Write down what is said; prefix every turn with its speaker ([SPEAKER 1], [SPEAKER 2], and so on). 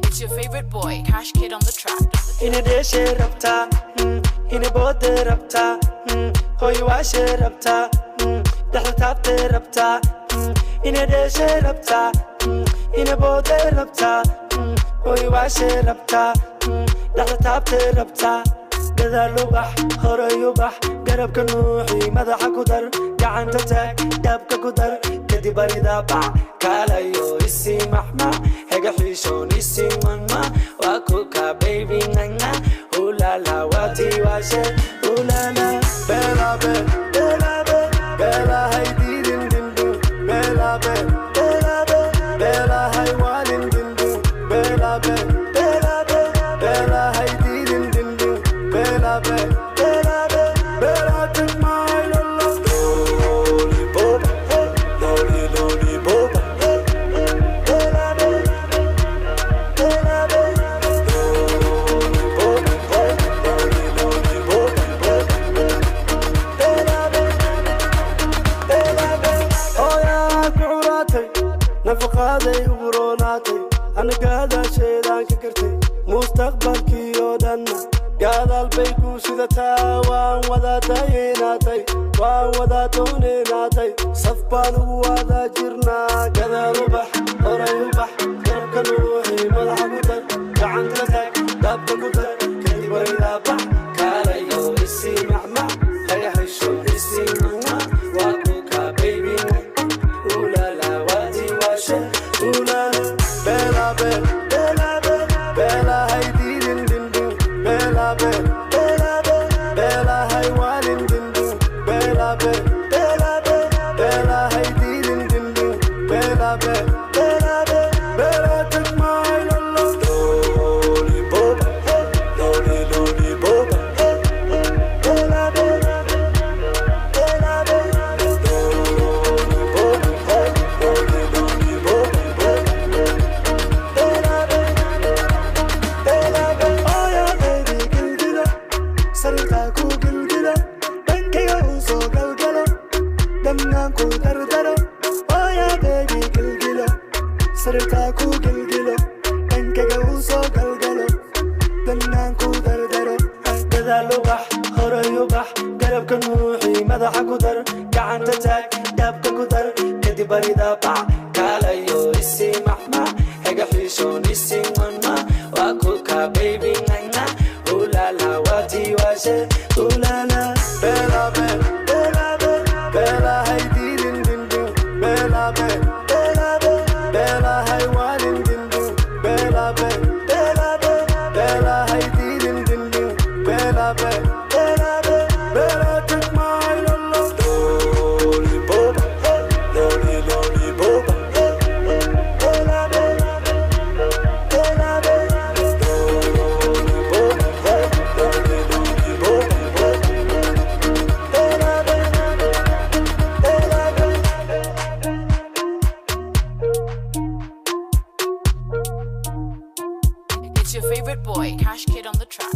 [SPEAKER 1] It's your favorite boy, Cash Kid on the track.
[SPEAKER 2] Ine de sherapta, ine bode rapta, hoy wa sherapta, dahl tapte rapta, ine de sherapta, ine bode rapta, hoy wa sherapta, dahl tapte rapta. gadaal u bax horay u bax garabka nuuxii madaxa ku dar gacanta taag daabka ku dar kadib barida bax kaalayo isii maxmax hega xiishoon isii manma waa kuka baby nana ulala waati waashe ulala bela be bela be bela hay didin dindu bela be bela be bela hay walin dindu bela be bela be bela hay didin dindu bela be bela be bela take my love lollipop lollipop bela be bela be lollipop lollipop bela be bela be oh ya kuratay nafaqaday uroonatay aniga sheedan ka kartay mustaqbalkii oo dhan gadaal bay ku sidataa waan wada daynaatay waan wada doonaatay saf baan ugu wada jirnaa gadaal u bax horay u bax garabka nuuxii madaxa ku dar gacanta taag daabka ku dar kadib barida bax kaalayo isii macmac haya xisho isii mana waa kuka baby ulala waati waashe ulala bela be bela be bela hay didin dindu bela be bela be bela hay walin dindu bela be bela be bela hay didin dindu bela be bela be bela take my love lollipop lollipop bela be bela be lollipop lollipop bela be bela be oh yeah baby gilgilo sarta ku gilgilo bankiga uso galgalo dangan ku dardaro oh yeah baby gilgilo sarta ku gilgilo bankiga uso galgalo dangan ku dardaro gadaal u bax horay u bax garabka nuuxii madaxa ku dar gacanta taag daabka ku dar kadib barida bax kaalayo isii maxmax hega xiishoon isii manma waa kuka baby nana ulala waati waashe ulala bela be bela be bela hay didin dindu bela be bela be bela hay walin dindu bela be bela be bela hay didin dindu bela be bela be bela take my love lollipop lollipop bela be bela be lollipop lollipop bela be bela be.
[SPEAKER 1] It's your favorite boy, Cash Kid on the track.